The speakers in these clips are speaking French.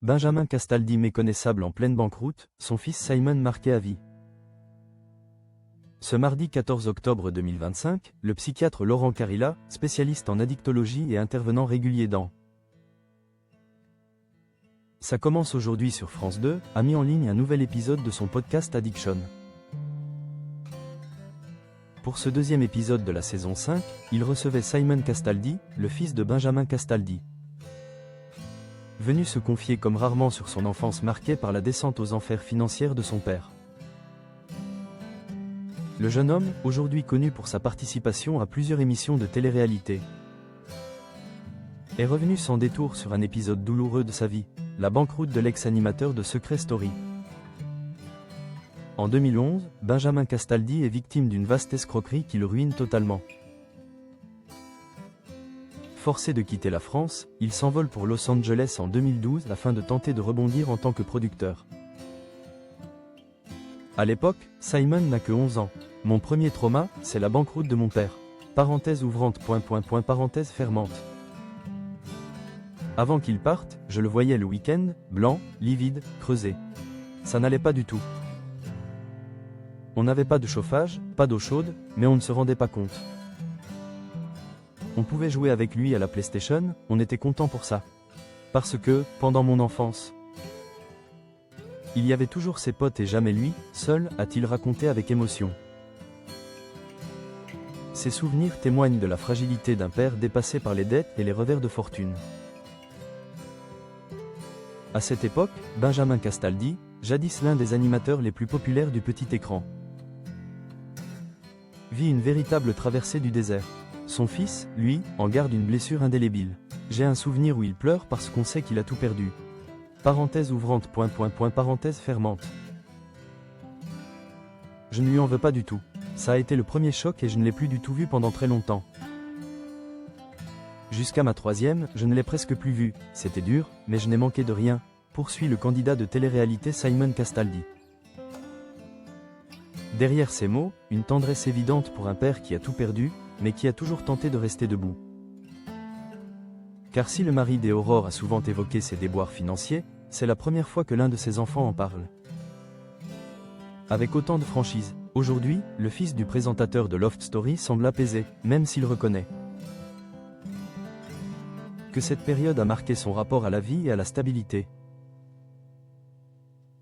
Benjamin Castaldi méconnaissable en pleine banqueroute, son fils Simon marqué à vie. Ce mardi 14 octobre 2025, le psychiatre Laurent Carilla, spécialiste en addictologie et intervenant régulier dans Ça commence aujourd'hui sur France 2, a mis en ligne un nouvel épisode de son podcast Addiction. Pour ce deuxième épisode de la saison 5, il recevait Simon Castaldi, le fils de Benjamin Castaldi. Venu se confier comme rarement sur son enfance marquée par la descente aux enfers financières de son père. Le jeune homme, aujourd'hui connu pour sa participation à plusieurs émissions de télé-réalité, est revenu sans détour sur un épisode douloureux de sa vie, la banqueroute de l'ex-animateur de Secret Story. En 2011, Benjamin Castaldi est victime d'une vaste escroquerie qui le ruine totalement. Forcé de quitter la France, il s'envole pour Los Angeles en 2012 afin de tenter de rebondir en tant que producteur. À l'époque, Simon n'a que 11 ans. Mon premier trauma, c'est la banqueroute de mon père. Parenthèse ouvrante, parenthèse fermante. Avant qu'il parte, je le voyais le week-end, blanc, livide, creusé. Ça n'allait pas du tout. On n'avait pas de chauffage, pas d'eau chaude, mais on ne se rendait pas compte. On pouvait jouer avec lui à la PlayStation, on était content pour ça. Parce que, pendant mon enfance, il y avait toujours ses potes et jamais lui, seul, a-t-il raconté avec émotion. Ces souvenirs témoignent de la fragilité d'un père dépassé par les dettes et les revers de fortune. À cette époque, Benjamin Castaldi, jadis l'un des animateurs les plus populaires du petit écran, vit une véritable traversée du désert. Son fils, lui, en garde une blessure indélébile. J'ai un souvenir où il pleure parce qu'on sait qu'il a tout perdu. Parenthèse ouvrante, parenthèse fermante. Je ne lui en veux pas du tout. Ça a été le premier choc et je ne l'ai plus du tout vu pendant très longtemps. Jusqu'à ma troisième, je ne l'ai presque plus vu. C'était dur, mais je n'ai manqué de rien, poursuit le candidat de télé-réalité Simon Castaldi. Derrière ces mots, une tendresse évidente pour un père qui a tout perdu, mais qui a toujours tenté de rester debout. Car si le mari d'Aurore a souvent évoqué ses déboires financiers, c'est la première fois que l'un de ses enfants en parle. Avec autant de franchise, aujourd'hui, le fils du présentateur de Loft Story semble apaisé, même s'il reconnaît que cette période a marqué son rapport à la vie et à la stabilité.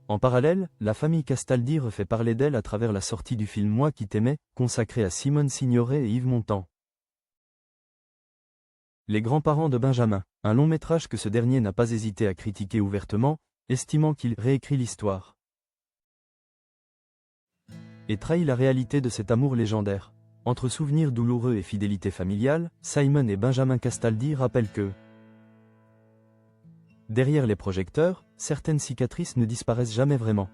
En parallèle, la famille Castaldi refait parler d'elle à travers la sortie du film Moi qui t'aimais, consacré à Simone Signoret et Yves Montand. Les grands-parents de Benjamin, un long métrage que ce dernier n'a pas hésité à critiquer ouvertement, estimant qu'il réécrit l'histoire et trahit la réalité de cet amour légendaire. Entre souvenirs douloureux et fidélité familiale, Simon et Benjamin Castaldi rappellent que derrière les projecteurs, certaines cicatrices ne disparaissent jamais vraiment.